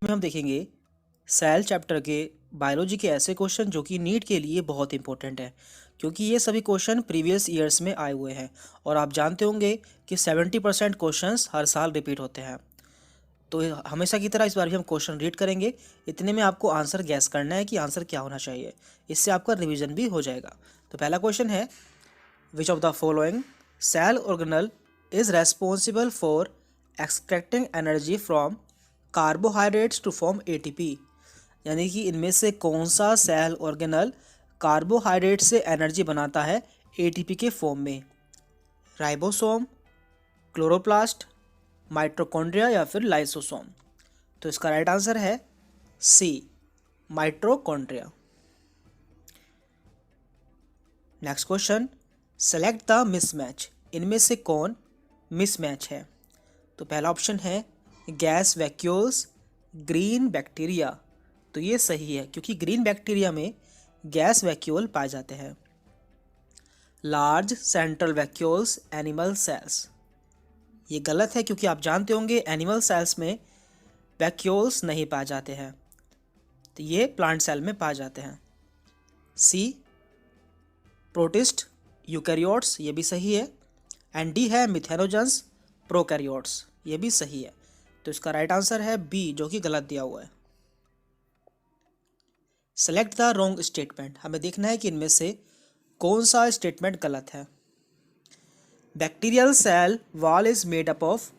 में हम देखेंगे सेल चैप्टर के बायोलॉजी के ऐसे क्वेश्चन जो कि नीट के लिए बहुत इंपॉर्टेंट है, क्योंकि ये सभी क्वेश्चन प्रीवियस ईयर्स में आए हुए हैं और आप जानते होंगे कि 70% क्वेश्चंस हर साल रिपीट होते हैं। तो हमेशा की तरह इस बार भी हम क्वेश्चन रीड करेंगे। इतने में आपको आंसर गैस करना है कि आंसर क्या होना चाहिए। इससे आपका रिवीजन भी हो जाएगा। तो पहला क्वेश्चन है, which of the following cell organelle is responsible for extracting energy from carbohydrates to form ATP. यानी कि इनमें से कौन सा सेल ऑर्गेनल कार्बोहाइड्रेट से एनर्जी बनाता है एटीपी के फॉर्म में? राइबोसोम, क्लोरोप्लास्ट, माइटोकॉन्ड्रिया या फिर लाइसोसोम। तो इसका राइट आंसर है C, mitochondria. Next question, select the mismatch. इनमें से कौन मिसमैच है? तो पहला ऑप्शन है गैस वैक्यूल्स, ग्रीन बैक्टीरिया। तो ये सही है, क्योंकि ग्रीन बैक्टीरिया में गैस वैक्यूल पाए जाते हैं। Large central vacuoles animal cells. ये गलत है, क्योंकि आप जानते होंगे एनिमल सेल्स में वैक्यूल्स नहीं पाए जाते हैं, तो ये प्लांट सेल में पाए जाते हैं। सी, प्रोटिस्ट यूकैरियोट्स, ये भी सही है। एंड डी है मिथेनोजन्स प्रोकैरियोट्स, ये भी सही है। तो इसका राइट आंसर है बी, जो कि गलत दिया हुआ है। Select the wrong statement. हमें देखना है कि इनमें से कौन सा स्टेटमेंट गलत है। Bacterial cell wall is made up of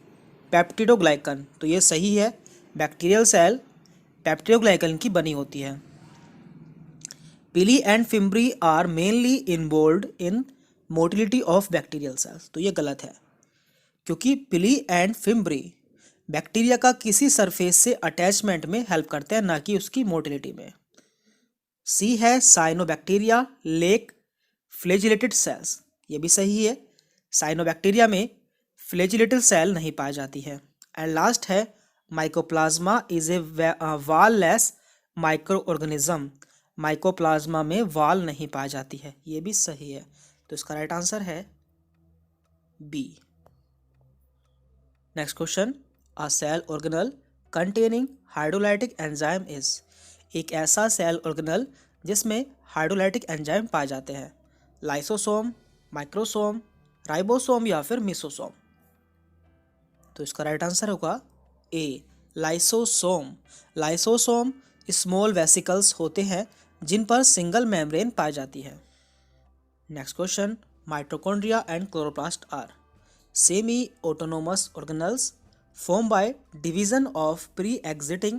peptidoglycan. तो ये सही है, बैक्टीरियल सेल पेप्टिडोग्लाइकन की बनी होती है। Pili and fimbriae are mainly involved in motility of bacterial cells. तो ये गलत है, क्योंकि पिली एंड फिम्ब्री बैक्टीरिया का किसी सरफेस से अटैचमेंट में हेल्प करते हैं, ना कि उसकी मोटिलिटी में। सी है साइनोबैक्टीरिया लेक फ्लैजिलेटेड सेल्स, ये भी सही है। साइनोबैक्टीरिया में फ्लैजिलेटेड सेल नहीं पाई जाती है। एंड लास्ट है माइकोप्लाज्मा इज ए वाल लेस माइक्रो ऑर्गेनिज्म। माइकोप्लाज्मा में वाल नहीं पाई जाती है, ये भी सही है। तो इसका राइट आंसर है B. Next question, a cell organelle containing hydrolytic enzyme is. एक ऐसा सेल ऑर्गेनल जिसमें हाइड्रोलाइटिक एंजाइम पाए जाते हैं। लाइसोसोम, माइक्रोसोम, राइबोसोम या फिर मिसोसोम। तो इसका राइट आंसर होगा A, lysosome. Lysosome small vesicles होते हैं जिन पर सिंगल मेम्ब्रेन पाई जाती है। Next question, mitochondria and chloroplast are semi autonomous organelles formed by division of pre-existing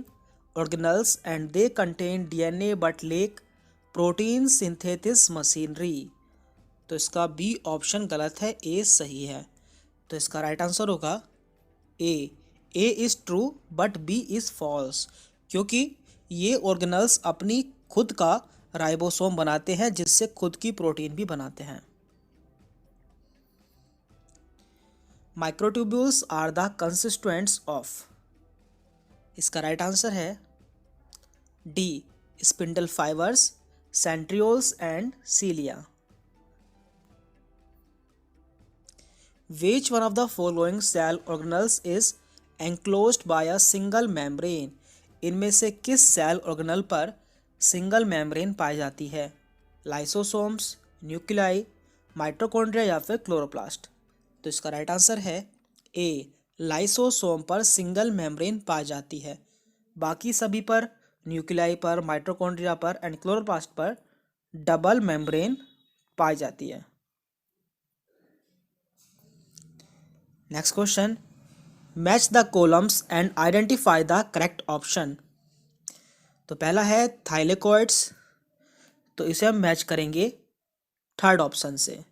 organelles and they contain DNA but lack protein synthesis machinery। तो इसका B option गलत है, ए सही है। तो इसका राइट आंसर होगा A. A is true but B is false, क्योंकि ये ऑर्गेनल्स अपनी खुद का राइबोसोम बनाते हैं, जिससे खुद की प्रोटीन भी बनाते हैं। Microtubules are the constituents of. इसका राइट आंसर है D, spindle fibres, centrioles and cilia. Which one of the following cell organelles is enclosed by a single membrane. इनमें से किस सेल ऑर्गेनल पर सिंगल मेम्ब्रेन पाई जाती है? लाइसोसोम्स, न्यूक्लियाई, माइटोकॉन्ड्रिया या फिर क्लोरोप्लास्ट। तो इसका राइट आंसर है ए, लाइसोसोम पर सिंगल मेम्ब्रेन पाई जाती है। बाकी सभी पर, न्यूक्लियाई पर, माइटोकॉन्ड्रिया पर एंड क्लोरोप्लास्ट पर डबल मेम्ब्रेन पाई जाती है। Next question, match the columns and identify the correct option. तो पहला है थाइलेकोइड्स, तो इसे हम मैच करेंगे थर्ड ऑप्शन से,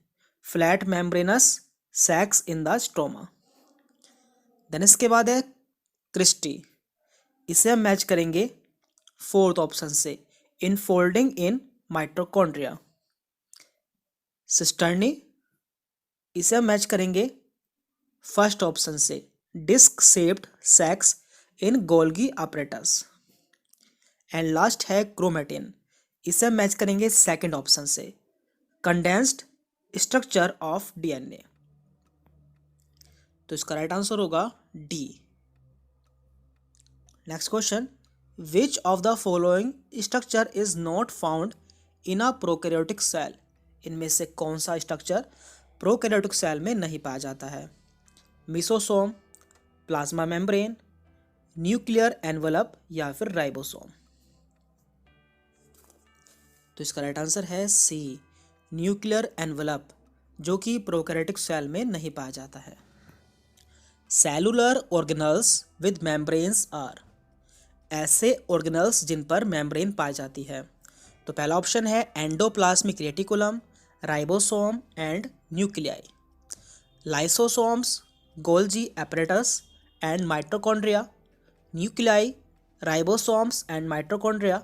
flat membranous sacs in the stoma. Then इसके बाद है क्रिस्टी, इसे हम मैच करेंगे फोर्थ ऑप्शन से, इनफोल्डिंग इन माइटोकॉन्ड्रिया। सिस्टर्नी, इसे हम मैच करेंगे फर्स्ट ऑप्शन से, disc shaped sacs in Golgi apparatus. And last है क्रोमेटिन, इसे हम मैच करेंगे सेकंड ऑप्शन से, कंडेंस्ड स्ट्रक्चर ऑफ डीएनए। तो इसका राइट आंसर होगा D. Next question, which of the following structure is not found in a prokaryotic cell? इनमें से कौन सा स्ट्रक्चर प्रोकैरियोटिक सेल में नहीं पाया जाता है? Mesosome, plasma membrane, nuclear envelope या फिर राइबोसोम? तो इसका राइट आंसर है सी, न्यूक्लियर एनवलप, जो कि प्रोकैरियोटिक सेल में नहीं पाया जाता है। Cellular organelles with membranes are, ऐसे ऑर्गेनल्स जिन पर मेम्ब्रेन पाई जाती है। तो पहला ऑप्शन है endoplasmic reticulum, ribosome and nuclei, lysosomes, Golgi apparatus and mitochondria, nuclei, ribosomes and mitochondria,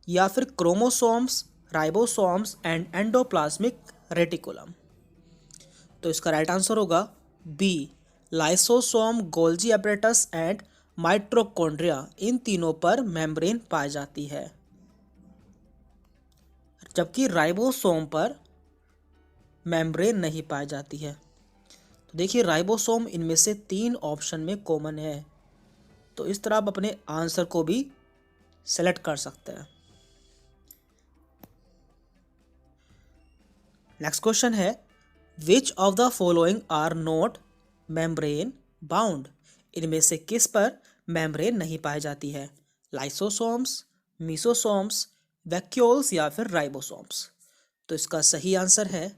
या फिर chromosomes, ribosomes and endoplasmic reticulum? तो इसका राइट आंसर होगा B, lysosome, Golgi apparatus and mitochondria. इन तीनों पर मेम्ब्रेन पाई जाती है, जबकि राइबोसोम पर मेम्ब्रेन नहीं पाई जाती है। तो देखिए राइबोसोम इनमें से 3 ऑप्शन में कॉमन है, तो इस तरह आप अपने आंसर को भी सेलेक्ट कर सकते हैं। नेक्स्ट क्वेश्चन है which of the following are not membrane bound? इनमें से किस पर मेम्ब्रेन नहीं पाई जाती है? लाइसोसोम्स, मिसोसोम्स, वैक्यूल्स या फिर राइबोसोम्स? तो इसका सही आंसर है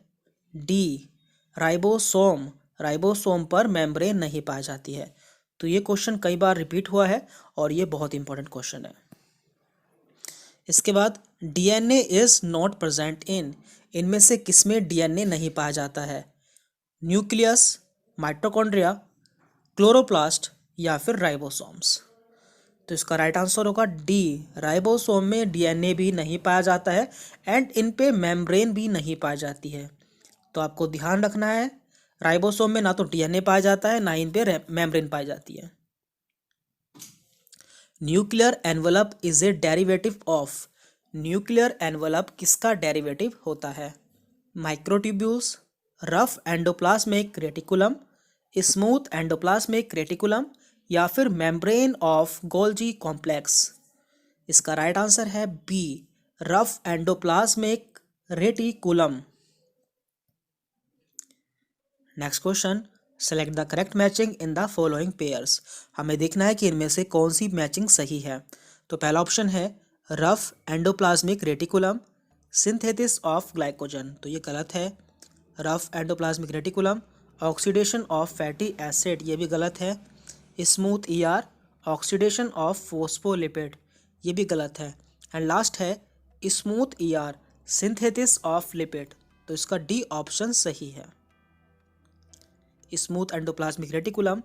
डी, राइबोसोम। राइबोसोम पर मेम्ब्रेन नहीं पाई जाती है। तो ये क्वेश्चन कई बार रिपीट हुआ है और ये बहुत इंपॉर्टेंट क्वेश्चन है। इसके बाद DNA is not present in, इनमें से किसमें डीएनए नहीं पाया जाता है? न्यूक्लियस, माइटोकॉन्ड्रिया, क्लोरोप्लास्ट या फिर राइबोसोम्स? तो इसका राइट आंसर होगा डी, राइबोसोम में डीएनए भी नहीं पाया जाता है एंड इन पे मेम्ब्रेन भी नहीं पाई जाती है। तो आपको ध्यान रखना है, राइबोसोम में ना तो डीएनए पाया जाता है ना इन पे मेम्ब्रेन पाई जाती है। Nuclear envelope is a derivative of, nuclear envelope किसका डेरिवेटिव होता है? Microtubules, rough endoplasmic reticulum, smooth endoplasmic reticulum या फिर मेम्ब्रेन ऑफ गोल्जी कॉम्प्लेक्स? इसका राइट आंसर है B, rough endoplasmic reticulum. Next question, select the correct matching in the following pairs. हमें देखना है कि इनमें से कौन सी मैचिंग सही है। तो पहला ऑप्शन है rough endoplasmic reticulum, synthesis of glycogen. तो ये गलत है। Rough endoplasmic reticulum, oxidation of fatty acid, ये भी गलत है। Smooth ER, oxidation of phospholipid, ये भी गलत है। एंड लास्ट है smooth ER, synthesis of lipid. तो इसका डी ऑप्शन सही है। स्मूथ एंडोप्लाज्मिक रेटिकुलम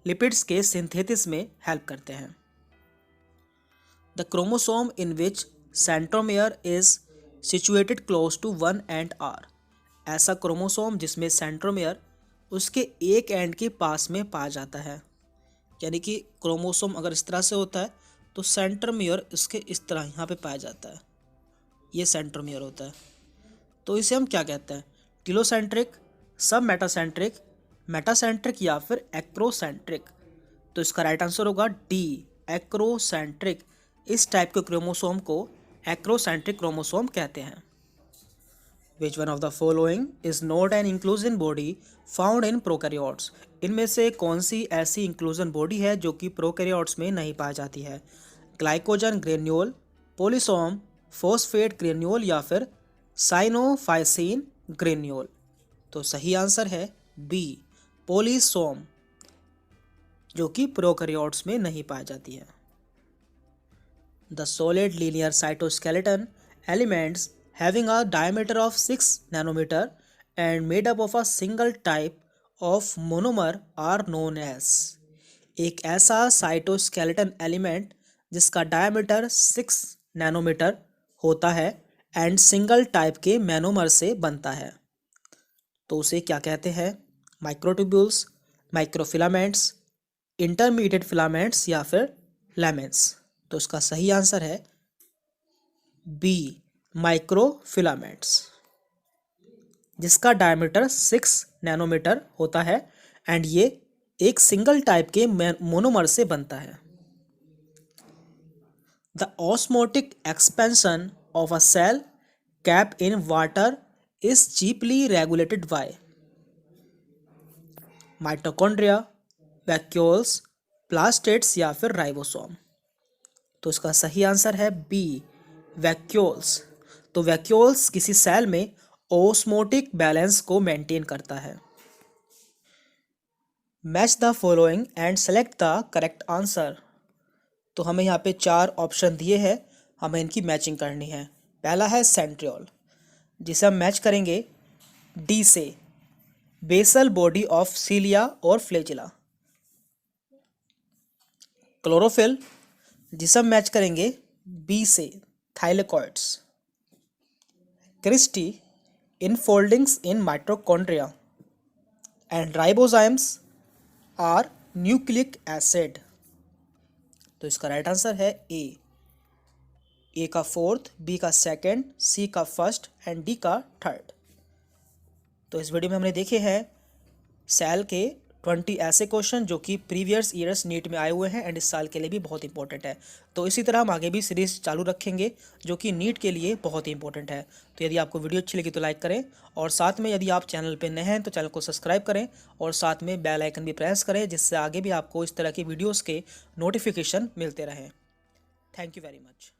लिपिड्स के सिंथेसिस में हेल्प करते हैं। The chromosome in which centromere is situated close to 1 end are, ऐसा क्रोमोसोम जिसमें सेंट्रोमियर उसके एक एंड के पास में पाया जाता है। यानी कि क्रोमोसोम अगर इस तरह से होता है तो सेंट्रोमियर इसके इस तरह यहाँ पे पाया जाता है, ये सेंट्रोमियर होता है। तो इसे हम क्या कहते हैं? टिलोसेंट्रिक, सब मेटासेंट्रिक, मेटासेंट्रिक या फिर एक्रोसेंट्रिक? तो इसका राइट आंसर होगा डी, एक्रोसेंट्रिक। इस टाइप के क्रोमोसोम को एक्रोसेंट्रिक क्रोमोसोम कहते हैं। विच one of the following is not an inclusion body found in prokaryotes? इनमें से कौन सी ऐसी इंक्लूजन बॉडी है जो कि प्रोकैरियोट्स में नहीं पाई जाती है? ग्लाइकोजन ग्रेन्यूल, पोलिसोम, फॉस्फेट ग्रेन्यूल या फिर साइनोफाइसिन ग्रेन्यूल? तो सही आंसर है बी, पोलिसोम, जो कि प्रोकैरियोट्स में नहीं पाई जाती है। The solid linear cytoskeleton elements having a diameter of 6 nanometer and made up of a single type of monomer are known as, एक ऐसा साइटोस्केलेटन एलिमेंट जिसका डायमीटर 6 नैनोमीटर होता है एंड सिंगल टाइप के मोनोमर से बनता है, तो उसे क्या कहते हैं? माइक्रोट्यूब्यूल्स, माइक्रोफिलामेंट्स, इंटरमीडिएट फिलामेंट्स या फिर लैमेंट्स? तो इसका सही आंसर है बी, माइक्रोफिलामेंट्स, जिसका डायमीटर 6 नैनोमीटर होता है एंड ये एक सिंगल टाइप के मोनोमर से बनता है। The osmotic expansion of a cell kept in water is chiefly regulated by mitochondria, vacuoles, plastids या फिर राइबोसोम। तो इसका सही आंसर है बी, वैक्यूल्स। तो वैक्यूल्स किसी सेल में ओस्मोटिक बैलेंस को मेंटेन करता है। Match the following and select the correct answer. तो हमें यहाँ पे 4 ऑप्शन दिए हैं, हमें इनकी मैचिंग करनी है। पहला है सेंट्रियोल, जिसे हम मैच करेंगे डी से, बेसल बॉडी ऑफ सीलिया और फ्लैजिला। क्लोरोफिल, जिसे हम मैच करेंगे बी से, thylakoids. Cristae, infoldings in mitochondria. And ribozymes are nucleic acid. तो इसका राइट आंसर है ए का 4th, बी का 2nd, सी का 1st एंड डी का 3rd। तो इस वीडियो में हमने देखे हैं सेल के 20 ऐसे क्वेश्चन जो कि प्रीवियस ईयर्स नीट में आए हुए हैं एंड इस साल के लिए भी बहुत इंपॉर्टेंट है। तो इसी तरह हम आगे भी सीरीज चालू रखेंगे जो कि नीट के लिए बहुत ही इंपॉर्टेंट है। तो यदि आपको वीडियो अच्छी लगी तो लाइक करें, और साथ में यदि आप चैनल पर नए हैं तो चैनल को सब्सक्राइब करें, और साथ में बेल आइकन भी प्रेस करें, जिससे आगे भी आपको इस तरह की वीडियोज़ के नोटिफिकेशन मिलते रहें। Thank you very much.